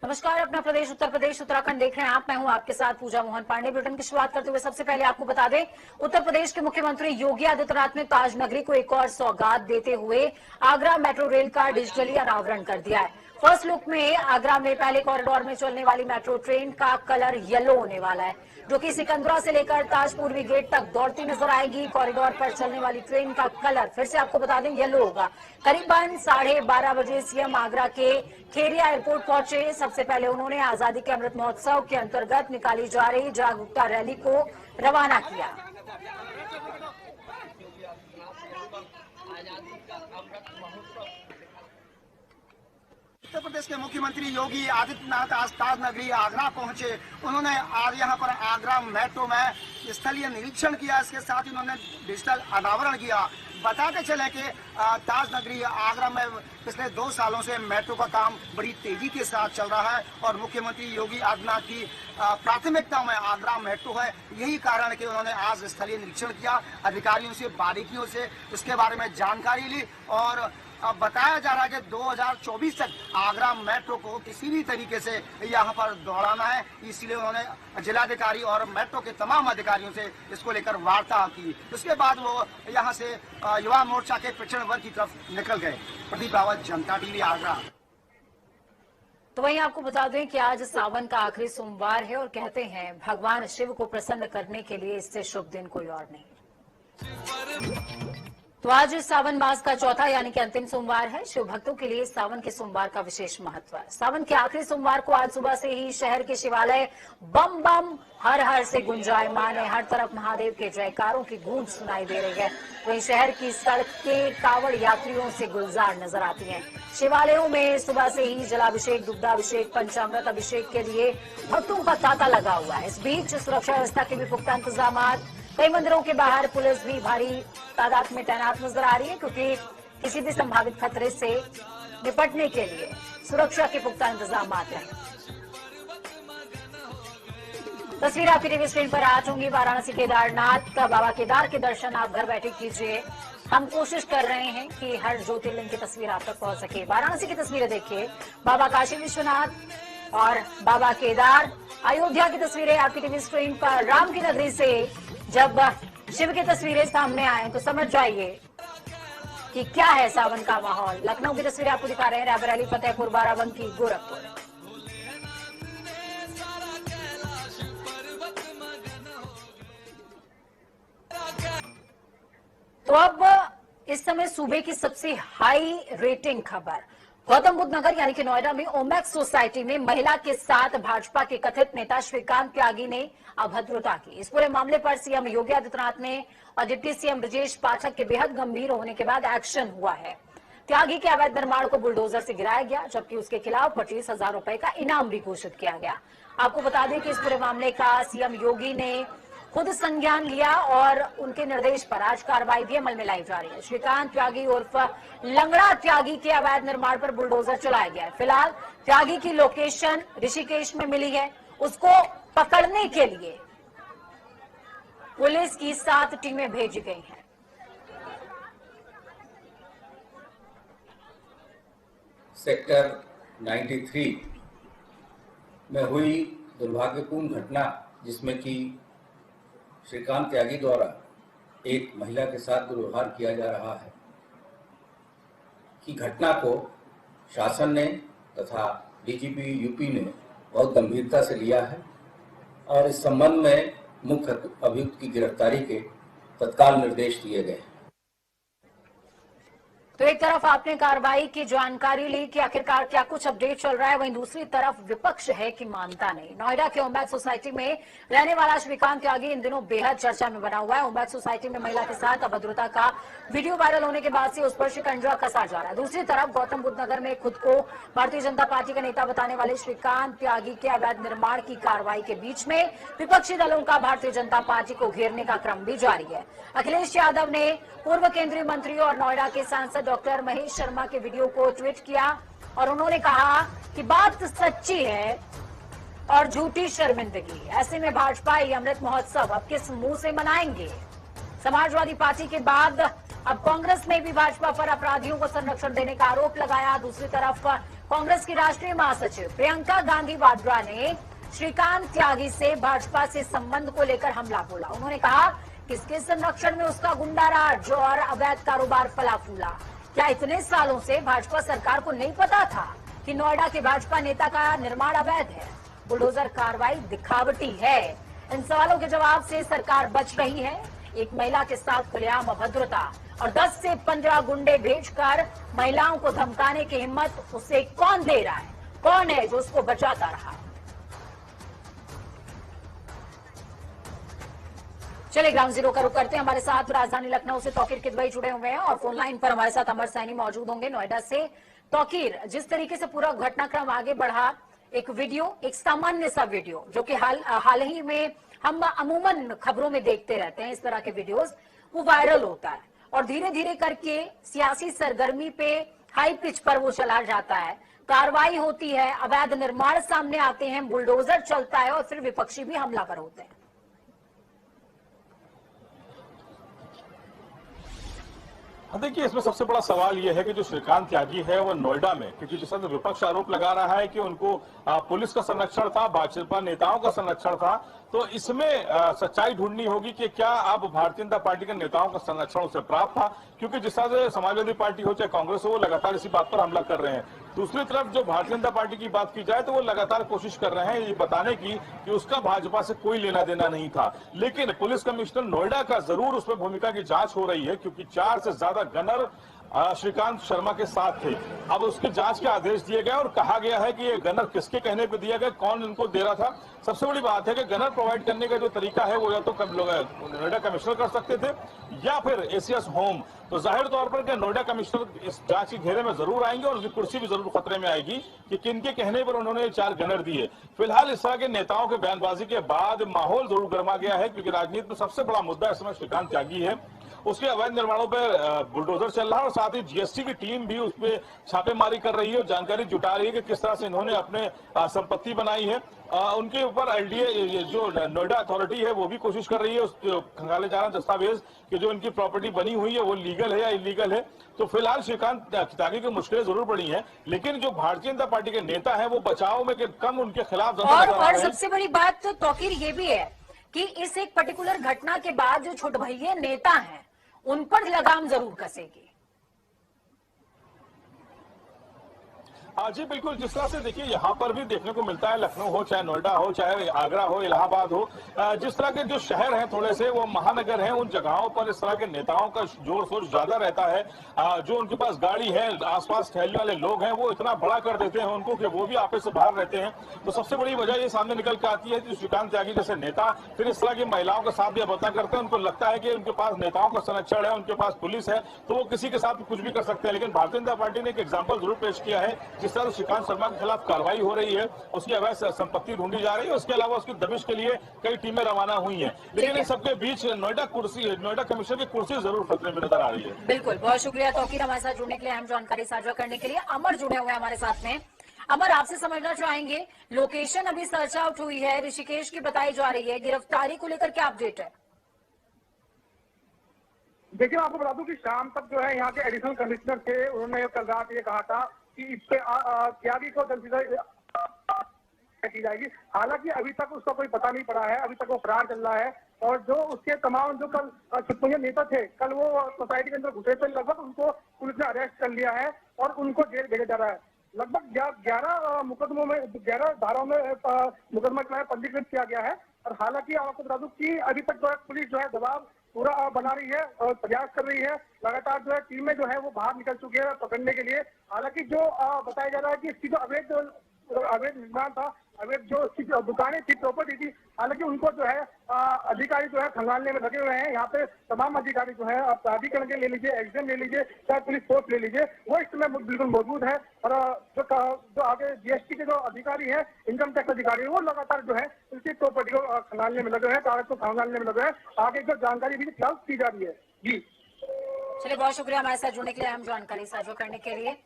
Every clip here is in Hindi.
नमस्कार। अपना प्रदेश उत्तर प्रदेश उत्तराखंड देख रहे हैं आप। मैं हूं आपके साथ पूजा मोहन पांडे। बुलेटिन की शुरुआत करते हुए सबसे पहले आपको बता दें, उत्तर प्रदेश के मुख्यमंत्री योगी आदित्यनाथ ने ताज नगरी को एक और सौगात देते हुए आगरा मेट्रो रेल का डिजिटली अनावरण कर दिया है। फर्स्ट लुक में आगरा में पहले कॉरिडोर में चलने वाली मेट्रो ट्रेन का कलर येलो होने वाला है, जो कि सिकंदरा से लेकर ताज पूर्वी गेट तक दौड़ती नजर आएगी। कॉरिडोर पर चलने वाली ट्रेन का कलर फिर से आपको बता दें येलो होगा। करीबन 12:30 बजे सीएम आगरा के खेरिया एयरपोर्ट पहुंचे। सबसे पहले उन्होंने आजादी के अमृत महोत्सव के अंतर्गत निकाली जा रही जागरूकता रैली को रवाना किया। उत्तर प्रदेश के मुख्यमंत्री योगी आदित्यनाथ आज ताज नगरी आगरा पहुंचे। उन्होंने आज यहां पर आगरा मेट्रो में स्थलीय निरीक्षण किया। इसके साथ ही उन्होंने डिजिटल अनावरण किया। बताते चले कि ताज नगरी आगरा में पिछले 2 सालों से मेट्रो का काम बड़ी तेजी के साथ चल रहा है और मुख्यमंत्री योगी आदित्यनाथ की प्राथमिकता में आगरा मेट्रो है। यही कारण कि उन्होंने आज स्थलीय निरीक्षण किया, अधिकारियों से बारीकियों से इसके बारे में जानकारी ली और अब बताया जा रहा है कि 2024 तक आगरा मेट्रो को किसी भी तरीके से यहाँ पर दौड़ाना है। इसलिए उन्होंने जिलाधिकारी और मेट्रो के तमाम अधिकारियों से इसको लेकर वार्ता की। उसके बाद वो यहाँ से युवा मोर्चा के प्रचंड वर्ग की तरफ निकल गए। प्रदीप रावत, जनता टीवी, आगरा। तो वहीं आपको बता दें कि आज सावन का आखिरी सोमवार है और कहते हैं भगवान शिव को प्रसन्न करने के लिए इससे शुभ दिन कोई और नहीं। तो आज सावन मास का चौथा यानी कि अंतिम सोमवार है। शिव भक्तों के लिए सावन के सोमवार का विशेष महत्व है। सावन के आखिरी सोमवार को आज सुबह से ही शहर के शिवालय बम बम हर हर से गुंजायमान है। हर तरफ महादेव के जयकारों की गूंज सुनाई दे रही है। वहीं शहर की सड़कें कावड़ यात्रियों से गुलजार नजर आती हैं। शिवालयों में सुबह से ही जलाभिषेक, दुग्धाभिषेक, पंचामृत अभिषेक के लिए भक्तों का तांता लगा हुआ है। इस बीच सुरक्षा व्यवस्था के भी पुख्ता इंतजाम। कई मंदिरों के बाहर पुलिस भी भारी तादाद में तैनात नजर आ रही है, क्योंकि किसी भी संभावित खतरे से निपटने के लिए सुरक्षा के पुख्ता इंतजाम हैं। तस्वीर आपकी टीवी स्क्रीन पर आ चुकी। वाराणसी केदारनाथ का बाबा केदार के दर्शन आप घर बैठे कीजिए। हम कोशिश कर रहे हैं कि हर ज्योतिर्लिंग की तस्वीर आप तक पहुंच सके। वाराणसी की तस्वीरें देखिए, बाबा काशी विश्वनाथ और बाबा केदार। अयोध्या की तस्वीरें आपकी टीवी स्क्रीन पर। राम की नगरी से जब शिव की तस्वीरें सामने आए तो समझ जाइए कि क्या है सावन का माहौल। लखनऊ की तस्वीरें आपको दिखा रहे हैं, रायबरेली, फतेहपुर, बाराबंकी, गोरखपुर। तो अब इस समय सूबे की सबसे हाई रेटिंग खबर। गौतम बुद्ध नगर यानी कि नोएडा में ओमैक्स सोसाइटी में महिला के साथ भाजपा के कथित नेता श्रीकांत त्यागी ने अभद्रता की। इस पूरे मामले पर सीएम योगी आदित्यनाथ ने और डिप्टी सीएम ब्रजेश पाठक के बेहद गंभीर होने के बाद एक्शन हुआ है। त्यागी के अवैध निर्माण को बुलडोजर से गिराया गया, जबकि उसके खिलाफ 25,000 रुपए का इनाम भी घोषित किया गया। आपको बता दें कि इस पूरे मामले का सीएम योगी ने खुद संज्ञान लिया और उनके निर्देश पर आज कार्रवाई भी अमल में लाई जा रही है। श्रीकांत त्यागी उर्फ लंगड़ा त्यागी के अवैध निर्माण पर बुलडोजर चलाया गया है। फिलहाल त्यागी की लोकेशन ऋषिकेश में मिली है। उसको पकड़ने के लिए पुलिस की 7 टीमें भेजी गई हैं। सेक्टर 93 में हुई दुर्भाग्यपूर्ण घटना, जिसमें कि श्रीकांत त्यागी द्वारा एक महिला के साथ दुर्व्यवहार किया जा रहा है, की घटना को शासन ने तथा डीजीपी यूपी ने बहुत गंभीरता से लिया है और इस संबंध में मुख्य अभियुक्त की गिरफ्तारी के तत्काल निर्देश दिए गए। तो एक तरफ आपने कार्रवाई की जानकारी ली कि आखिरकार क्या कुछ अपडेट चल रहा है, वहीं दूसरी तरफ विपक्ष है कि मानता नहीं। नोएडा के ओमैक्स सोसाइटी में रहने वाला श्रीकांत त्यागी इन दिनों बेहद चर्चा में बना हुआ है। ओमैक्स सोसाइटी में महिला के साथ अभद्रता का वीडियो वायरल होने के बाद से उस पर शिकंजा कसा जा रहा है। दूसरी तरफ गौतम बुद्ध नगर में खुद को भारतीय जनता पार्टी का नेता बताने वाले श्रीकांत त्यागी के अवैध निर्माण की कार्रवाई के बीच में विपक्षी दलों का भारतीय जनता पार्टी को घेरने का क्रम भी जारी है। अखिलेश यादव ने पूर्व केंद्रीय मंत्री और नोएडा के सांसद डॉक्टर महेश शर्मा के वीडियो को ट्वीट किया और उन्होंने कहा कि बात सच्ची है और झूठी शर्मिंदगी। ऐसे में भाजपा ये अमृत महोत्सव अब किस मुंह से मनाएंगे। समाजवादी पार्टी के बाद अब कांग्रेस ने भी भाजपा पर अपराधियों को संरक्षण देने का आरोप लगाया। दूसरी तरफ कांग्रेस की राष्ट्रीय महासचिव प्रियंका गांधी वाड्रा ने श्रीकांत त्यागी से भाजपा से संबंध को लेकर हमला बोला। उन्होंने कहा किसके संरक्षण में उसका गुंडा राज और अवैध कारोबार फला फूला। क्या इतने सालों से भाजपा सरकार को नहीं पता था कि नोएडा के भाजपा नेता का निर्माण अवैध है? बुलडोजर कार्रवाई दिखावटी है। इन सवालों के जवाब से सरकार बच रही है। एक महिला के साथ खुलेआम अभद्रता और 10 से 15 गुंडे भेजकर महिलाओं को धमकाने की हिम्मत उसे कौन दे रहा है? कौन है जो उसको बचाता रहा? चलिए ग्राउंड जीरो का रुख करते हैं। हमारे साथ राजधानी लखनऊ से तौकीर किदवई जुड़े हुए हैं और फोन लाइन पर हमारे साथ अमर सैनी मौजूद होंगे नोएडा से। तौकीर, जिस तरीके से पूरा घटनाक्रम आगे बढ़ा, एक वीडियो, एक सामान्य सा वीडियो जो कि हाल ही में हम अमूमन खबरों में देखते रहते हैं, इस तरह के वीडियोस, वो वायरल होता है और धीरे धीरे करके सियासी सरगर्मी पे हाई पिच पर वो चला जाता है। कार्रवाई होती है, अवैध निर्माण सामने आते हैं, बुलडोजर चलता है और फिर विपक्षी भी हमलावर होते हैं। देखिए, इसमें सबसे बड़ा सवाल यह है कि जो श्रीकांत त्यागी है वो नोएडा में, क्योंकि जिस तरह विपक्ष आरोप लगा रहा है कि उनको पुलिस का संरक्षण था, भाजपा नेताओं का संरक्षण था, तो इसमें सच्चाई ढूंढनी होगी कि क्या अब भारतीय जनता पार्टी के नेताओं का संरक्षण उसे प्राप्त था, क्योंकि जिस तरह से समाजवादी पार्टी हो चाहे कांग्रेस हो, वो लगातार इसी बात पर हमला कर रहे हैं। दूसरी तरफ जो भारतीय जनता पार्टी की बात की जाए तो वो लगातार कोशिश कर रहे हैं ये बताने की कि उसका भाजपा से कोई लेना देना नहीं था। लेकिन पुलिस कमिश्नर नोएडा का जरूर उसमें भूमिका की जांच हो रही है, क्योंकि 4 से ज्यादा गनर श्रीकांत शर्मा के साथ थे। अब उसके जांच के आदेश दिए गए और कहा गया है कि ये गनर किसके कहने पे दिया गया, कौन इनको दे रहा था। सबसे बड़ी बात है कि गनर प्रोवाइड करने का जो तरीका है वो या तो नोएडा कमिश्नर कर सकते थे या फिर एसीएस होम। तो जाहिर तौर पर कि नोएडा कमिश्नर इस जांच के घेरे में जरूर आएंगे और उनकी कुर्सी भी जरूर खतरे में आएगी कि किनके कहने पर उन्होंने 4 गनर दिए। फिलहाल इस तरह के नेताओं के बयानबाजी के बाद माहौल जरूर गर्मा गया है, क्योंकि राजनीति में सबसे बड़ा मुद्दा इस समय श्रीकांत त्यागी है। उसके अवैध निर्माणों पर बुलडोजर चल रहा है और साथ ही जीएसटी की टीम भी उस पर छापेमारी कर रही है और जानकारी जुटा रही है कि किस तरह से इन्होंने अपने संपत्ति बनाई है। उनके ऊपर एलडीए जो नोएडा अथॉरिटी है वो भी कोशिश कर रही है उस खंगाले जा रहा दस्तावेज कि जो इनकी प्रॉपर्टी बनी हुई है वो लीगल है या इलीगल है। तो फिलहाल श्रीकांत त्यागी की मुश्किलें जरूर बढ़ी हैं, लेकिन जो भारतीय जनता पार्टी के नेता है वो बचाव में कम उनके खिलाफ और सबसे बड़ी बात तो तौकीर ये भी है कि इस एक पर्टिकुलर घटना के बाद जो छोटे भैया नेता हैं उन पर लगाम जरूर कसेगी। जी बिल्कुल, जिस तरह से देखिए यहाँ पर भी देखने को मिलता है, लखनऊ हो चाहे नोएडा हो चाहे आगरा हो इलाहाबाद हो, जिस तरह के जो शहर हैं थोड़े से वो महानगर हैं, उन जगहों पर इस तरह के नेताओं का जोर शोर ज्यादा रहता है। जो उनके पास गाड़ी है, आसपास ठहरने वाले लोग हैं, वो इतना बड़ा कर देते हैं उनको कि वो भी आपस से बाहर रहते हैं। तो सबसे बड़ी वजह ये सामने निकल के आती है कि श्रीकांत त्यागी जैसे नेता फिर इस तरह की महिलाओं के साथ भी अभद्रता करते हैं। उनको लगता है कि उनके पास नेताओं का संरक्षण है, उनके पास पुलिस है, तो वो किसी के साथ कुछ भी कर सकते हैं। लेकिन भारतीय जनता पार्टी ने एक एग्जाम्पल जरूर पेश किया है, जिस तरह श्रीकांत शर्मा के खिलाफ कार्रवाई हो रही है, उसकी अवैध संपत्ति ढूंढी जा रही है, उसके अलावा उसकी दबिश के लिए कई टीमें रवाना हुई हैं। लेकिन इन सबके बीच नोएडा कमिश्नर की कुर्सी जरूर खतरे में नजर आ रही है। बिल्कुल, बहुत शुक्रिया तौकीर हमारे साथ जुड़ने के लिए, अहम जानकारी साझा करने के लिए। अमर जुड़े हुए हमारे साथ में। अमर, आपसे समझना चाहेंगे, लोकेशन अभी सर्च आउट हुई है, ऋषिकेश की बताई जा रही है, गिरफ्तारी को लेकर क्या अपडेट है? देखिए, आपको बता दूं कि शाम तक जो है यहाँ के एडिशनल कमिश्नर थे, उन्होंने कल रात ये कहा था कि इस पे त्यागी को की जाएगी। हालांकि अभी तक उसका कोई पता नहीं पड़ा है, अभी तक वो फरार चल रहा है। और जो उसके तमाम जो कल छुट्टियां नेता थे, कल वो सोसाइटी के अंदर घुसे थे, लगभग उनको पुलिस ने अरेस्ट कर लिया है और उनको जेल भेजा जा रहा है। लगभग 11 मुकदमों में 11 धाराओं में मुकदमा जो है पंजीकृत किया गया है। और हालांकि आपको बता दूं कि अभी तक जो है पुलिस जो है दबाव पूरा बना रही है और प्रयास कर रही है। लगातार जो है टीमें जो है वो बाहर निकल चुकी है पकड़ने के लिए। हालांकि जो बताया जा रहा है कि इसकी जो अवैध निर्माण था, अवैध जो इसकी दुकानें थी, प्रॉपर्टी थी, हालांकि उनको जो है अधिकारी जो है खंगालने में लगे हुए हैं। यहाँ पे तमाम अधिकारी जो है प्राधिकरण के ले लीजिए, एग्जाम ले लीजिए, चाहे पुलिस फोर्स ले लीजिए, वो इस समय बिल्कुल मौजूद है। और जो आगे जीएसटी के जो अधिकारी हैं, इनकम टैक्स अधिकारी, वो लगातार जो है इसकी प्रॉपर्टी को खंगालने में लगे हैं, कागज को खंगालने में लगे हैं। आगे जो जानकारी भी फिलहाल की जा रही है। जी चलिए, बहुत शुक्रिया हमारे साथ जुड़ने के लिए, अहम जानकारी साझा करने के लिए।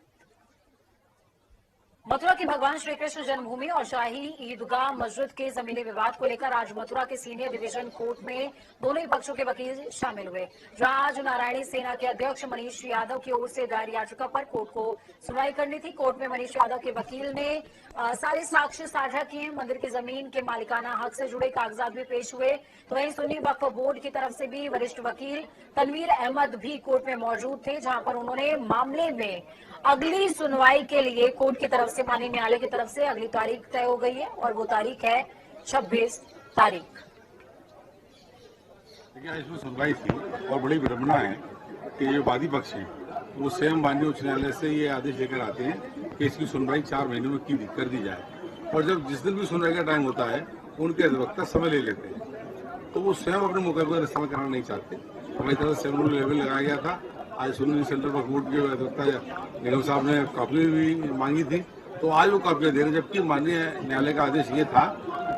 मथुरा की भगवान श्री कृष्ण जन्मभूमि और शाही ईदगाह मस्जिद के जमीनी विवाद को लेकर आज मथुरा के सीनियर डिवीजन कोर्ट में दोनों ही पक्षों के वकील शामिल हुए, जहां आज नारायणी सेना के अध्यक्ष मनीष यादव की ओर से दायर याचिका पर कोर्ट को सुनवाई करनी थी। कोर्ट में मनीष यादव के वकील ने सारे साक्ष्य साझा किए। मंदिर की जमीन के मालिकाना हक से जुड़े कागजात भी पेश हुए। तो वहीं सुन्नी वक्फ बोर्ड की तरफ से भी वरिष्ठ वकील तनवीर अहमद भी कोर्ट में मौजूद थे, जहां पर उन्होंने मामले में अगली सुनवाई के लिए कोर्ट की तरफ से माननीय न्यायालय की तरफ से अगली तारीख तय हो गई है और वो तारीख है 26 तारीख। देखिए, इसमें सुनवाई थी और बड़ी विडंबना है कि जो वादी पक्ष है वो स्वयं माननीय उच्च न्यायालय से ये आदेश लेकर आते हैं कि इसकी सुनवाई 4 महीनों में कर दी जाए, और जब जिस दिन भी सुनवाई का टाइम होता है उनके अधिवक्ता समय ले लेते हैं, तो वो स्वयं अपने मुकदमे का समय कराना नहीं चाहते। हमारी तरफ से 7 लेवल लगाया गया था। आज सुननी सेंटर पर कोर्ट के अधिवक्ता निगम साहब ने कॉपी भी मांगी थी, तो आज वो कॉपियां दे रहे हैं, जबकि माननीय न्यायालय का आदेश ये था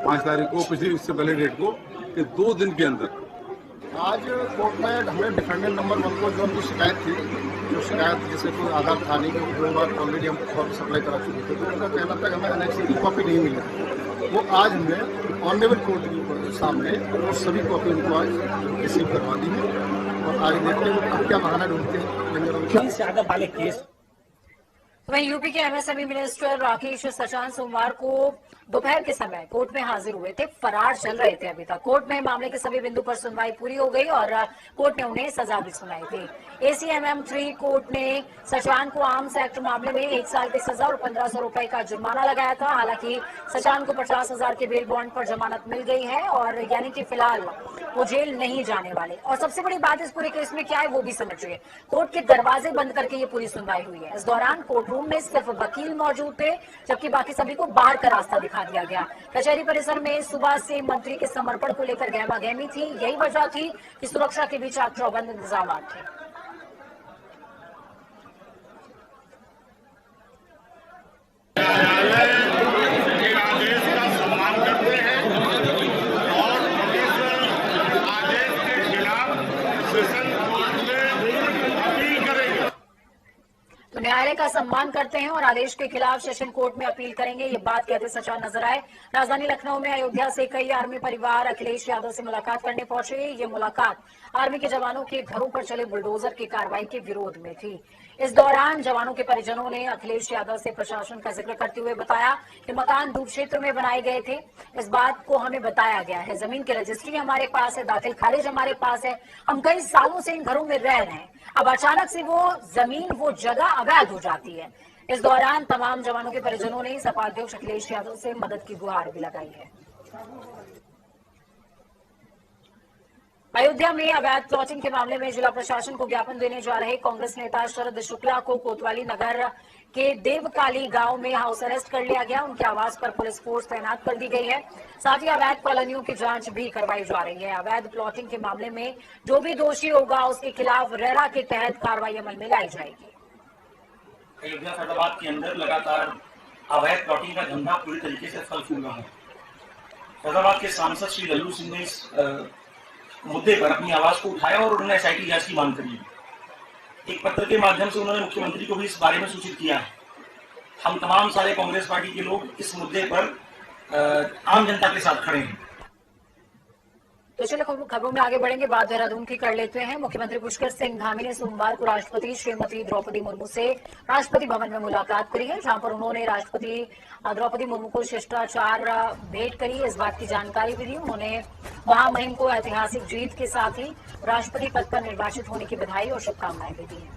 5 तारीख को, पिछली इससे पहले डेट को, कि 2 दिन के अंदर। आज कोर्ट में हमें डिफेंडेंट नंबर 1 को जो हमकी शिकायत थी, जो शिकायत जैसे कोई आधार थाने की 2 बार ऑलरेडी हम फॉर्म सप्लाई करा चुके थे, तो उनका कहना था कि हमें एनेक्स की कॉपी नहीं मिली। वो आज हमने ऑनरेबल कोर्ट के सामने वो सभी कॉपी उनको आज रिसीव करवा दी है, और आगे देखते हैं वो क्या बहाना ढूंढते हैं। वहीं यूपी के एमएसएमई मिनिस्टर राकेश सचान सोमवार को दोपहर के समय कोर्ट में हाजिर हुए थे, फरार चल रहे थे अभी तक। कोर्ट में मामले के सभी बिंदु पर सुनवाई पूरी हो गई और कोर्ट ने उन्हें सजा भी सुनाई थी। एसीएमएम 3 कोर्ट ने सचान को आर्म्स एक्ट मामले में 1 साल की सजा और 1500 रुपए का जुर्माना लगाया था। हालांकि सचान को 50,000 के बेल बॉन्ड पर जमानत मिल गई है और यानी कि फिलहाल वो जेल नहीं जाने वाले। और सबसे बड़ी बात इस पूरे केस में क्या है वो भी समझिए। कोर्ट के दरवाजे बंद करके ये पूरी सुनवाई हुई है। इस दौरान कोर्ट रूम में सिर्फ वकील मौजूद थे, जबकि बाकी सभी को बाहर का रास्ता दिखा दिया गया। कचहरी परिसर में सुबह से मंत्री के समर्पण को लेकर गहमागहमी थी। यही वजह थी कि सुरक्षा के बीच चाक चौबंद इंतजाम थे। तो न्यायालय का सम्मान करते हैं और आदेश के खिलाफ सेशन कोर्ट में अपील करेंगे, ये बात कहते सचान नजर आए। राजधानी लखनऊ में अयोध्या से कई आर्मी परिवार अखिलेश यादव से मुलाकात करने पहुंचे। ये मुलाकात आर्मी के जवानों के घरों पर चले बुलडोजर की कार्रवाई के विरोध में थी। इस दौरान जवानों के परिजनों ने अखिलेश यादव से प्रशासन का जिक्र करते हुए बताया कि मकान डूब क्षेत्र में बनाए गए थे। इस बात को हमें बताया गया है, जमीन की रजिस्ट्री हमारे पास है, दाखिल खारिज हमारे पास है, हम कई सालों से इन घरों में रह रहे हैं। अब अचानक से वो जमीन, वो जगह अवैध हो जाती है। इस दौरान तमाम जवानों के परिजनों ने सपा अध्यक्ष अखिलेश यादव से मदद की गुहार भी लगाई है। अयोध्या में अवैध प्लॉटिंग के मामले में जिला प्रशासन को ज्ञापन देने जा रहे कांग्रेस नेता शरद शुक्ला को कोतवाली नगर के देवकाली गांव में हाउस अरेस्ट कर लिया गया। उनके आवास पर पुलिस फोर्स तैनात कर दी गई है। साथ ही अवैध कॉलोनियों की जांच भी करवाई जा रही है। अवैध प्लॉटिंग के मामले में जो भी दोषी होगा उसके खिलाफ रेरा के तहत कार्रवाई अमल में लाई जाएगी। अयोध्या फैजाबाद के अंदर लगातार अवैध प्लॉटिंग का धंधा पूरी तरीके से फल फूल रहा है। फैजाबाद के सांसद श्री लल्लू सिंह ने इस मुद्दे पर अपनी आवाज को उठाया और उन्होंने एसआईटी जांच की मांग करी। एक पत्र के माध्यम से उन्होंने मुख्यमंत्री को भी इस बारे में सूचित किया। हम तमाम सारे कांग्रेस पार्टी के लोग इस मुद्दे पर आम जनता के साथ खड़े हैं। तो चलो खबरों में आगे बढ़ेंगे, बात देहरादून की कर लेते हैं। मुख्यमंत्री पुष्कर सिंह धामी ने सोमवार को राष्ट्रपति श्रीमती द्रौपदी मुर्मू से राष्ट्रपति भवन में मुलाकात करी है, जहां पर उन्होंने राष्ट्रपति द्रौपदी मुर्मू को शिष्टाचार भेंट करी। इस बात की जानकारी भी दी। उन्होंने महामहिम को ऐतिहासिक जीत के साथ ही राष्ट्रपति पद पर निर्वाचित होने की बधाई और शुभकामनाएं भी दी हैं।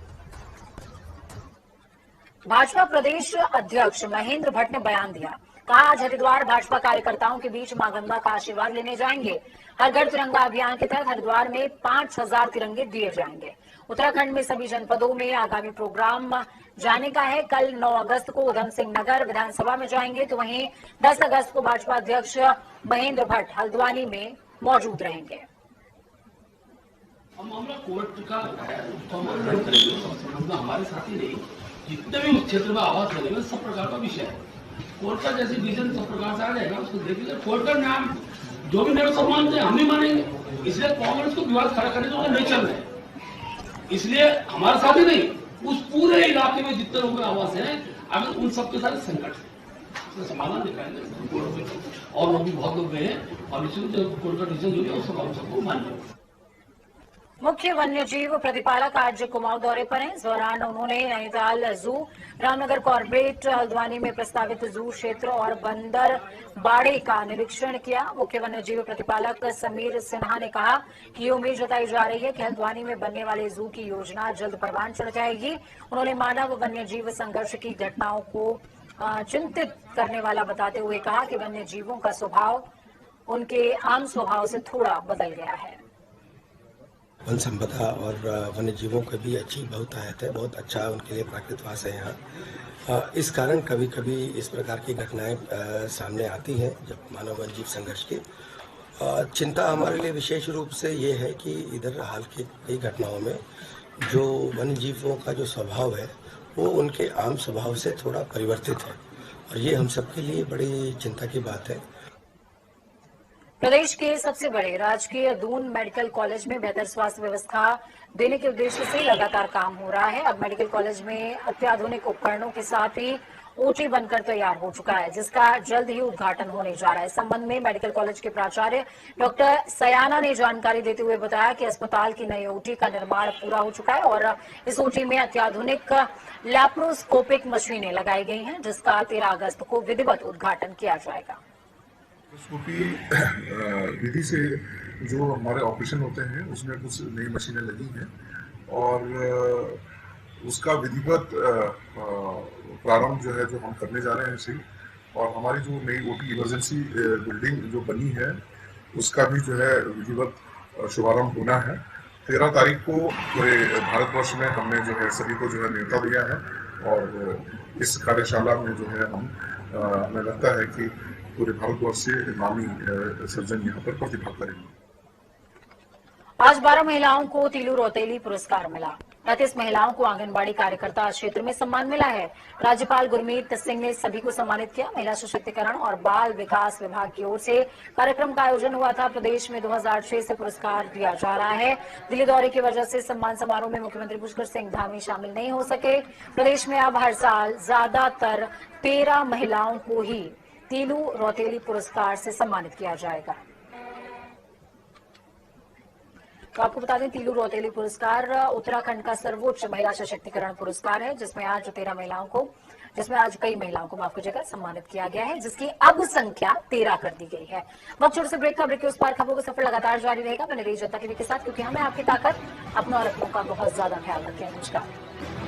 भाजपा प्रदेश अध्यक्ष महेंद्र भट्ट ने बयान दिया, कहा आज हरिद्वार भाजपा कार्यकर्ताओं के बीच मां गंगा का आशीर्वाद लेने जाएंगे। हर घर तिरंगा अभियान के तहत हरिद्वार में 5000 तिरंगे दिए जाएंगे। उत्तराखंड में सभी जनपदों में आगामी प्रोग्राम जाने का है। कल 9 अगस्त को उधम सिंह नगर विधानसभा में जाएंगे, तो वहीं 10 अगस्त को भाजपा अध्यक्ष महेंद्र भट्ट हल्द्वानी में मौजूद रहेंगे। मामला कोर्ट का हमारे साथ ही नहीं, जितने भी क्षेत्र में आवाज करेंगे सब प्रकार का विषय है। कोर्ट का जैसे विजन सब प्रकार से आ जाएगा, उसको देखिए। कोर्ट का नाम जो भी मेरे सम्मान है हम भी मानेंगे। इसलिए कांग्रेस को विवाद खड़ा करने तो नहीं चल रहे। इसलिए हमारे साथ ही नहीं, उस पूरे इलाके में जितने लोगों के आवास है अगर उन सबके सारे संकट है समाधान दिखाएंगे और लोग भी बहुत लोग गए हैं और इसमें जो कोर्ट का डिसीजन जो है उसको हम सबको मान्य। मुख्य वन्यजीव प्रतिपालक आज कुमाऊं दौरे पर हैं। इस दौरान उन्होंने नैनीताल जू, रामनगर कॉर्पोरेट, हल्द्वानी में प्रस्तावित जू क्षेत्र और बंदर बाड़े का निरीक्षण किया। मुख्य वन्यजीव प्रतिपालक समीर सिन्हा ने कहा कि ये उम्मीद जताई जा रही है कि हल्द्वानी में बनने वाले जू की योजना जल्द परवान चढ़ जाएगी। उन्होंने मानव वन्यजीव संघर्ष की घटनाओं को चिंतित करने वाला बताते हुए कहा कि वन्यजीवों का स्वभाव उनके आम स्वभाव से थोड़ा बदल गया है। वन संपदा और वन्य जीवों के भी अच्छी बहुत आयत है, बहुत अच्छा उनके लिए प्राकृतवास है यहाँ। इस कारण कभी कभी इस प्रकार की घटनाएं सामने आती हैं जब मानव वन्य जीव संघर्ष की। चिंता हमारे लिए विशेष रूप से ये है कि इधर हाल की कई घटनाओं में जो वन्य जीवों का जो स्वभाव है वो उनके आम स्वभाव से थोड़ा परिवर्तित है और ये हम सबके लिए बड़ी चिंता की बात है। प्रदेश के सबसे बड़े राजकीय दून मेडिकल कॉलेज में बेहतर स्वास्थ्य व्यवस्था देने के उद्देश्य से लगातार काम हो रहा है। अब मेडिकल कॉलेज में अत्याधुनिक उपकरणों के साथ ही ओटी बनकर तैयार हो चुका है, जिसका जल्द ही उद्घाटन होने जा रहा है। इस संबंध में मेडिकल कॉलेज के प्राचार्य डॉक्टर सयाना ने जानकारी देते हुए बताया कि अस्पताल की नई ओटी का निर्माण पूरा हो चुका है और इस ओटी में अत्याधुनिक लैप्रोस्कोपिक मशीनें लगाई गई हैं, जिसका 13 अगस्त को विधिवत उद्घाटन किया जाएगा। विधि से जो हमारे ऑपरेशन होते हैं उसमें कुछ नई मशीनें लगी हैं और उसका विधिवत प्रारंभ जो है जो हम करने जा रहे हैं इसी, और हमारी जो नई ओटी इमरजेंसी बिल्डिंग जो बनी है उसका भी जो है विधिवत शुभारंभ होना है। 13 तारीख को पूरे भारतवर्ष में हमने जो है सभी को जो है न्योता दिया है और इस कार्यशाला में जो है हमें लगता है कि पूरे भारतवर्ष से नामी सर्जन यहाँ पर प्रतिभाग करेंगे। आज 12 महिलाओं को तीलू रौतेली पुरस्कार मिला। 35 महिलाओं को आंगनबाड़ी कार्यकर्ता क्षेत्र में सम्मान मिला है। राज्यपाल गुरमीत सिंह ने सभी को सम्मानित किया। महिला सशक्तिकरण और बाल विकास विभाग की ओर से कार्यक्रम का आयोजन हुआ था। प्रदेश में 2006 से पुरस्कार दिया जा रहा है। दिल्ली दौरे की वजह से सम्मान समारोह में मुख्यमंत्री पुष्कर सिंह धामी शामिल नहीं हो सके। प्रदेश में अब हर साल ज्यादातर 13 महिलाओं को ही तीलू रौतेली पुरस्कार से सम्मानित किया जाएगा। तो आपको बता दें, तीलू रौतेली पुरस्कार उत्तराखंड का सर्वोच्च महिला सशक्तिकरण पुरस्कार है, जिसमें आज कई महिलाओं को माफ कीजिएगा सम्मानित किया गया है, जिसकी अब संख्या 13 कर दी गई है। वक्त छोटे से ब्रेक का, ब्रेक के उस पार खबरों का सफर लगातार जारी रहेगा। मैंने रही जनता टीवी के साथ, क्योंकि हमें आपकी ताकत, अपनों और अपनों का बहुत ज्यादा ख्याल रखें। नमस्कार।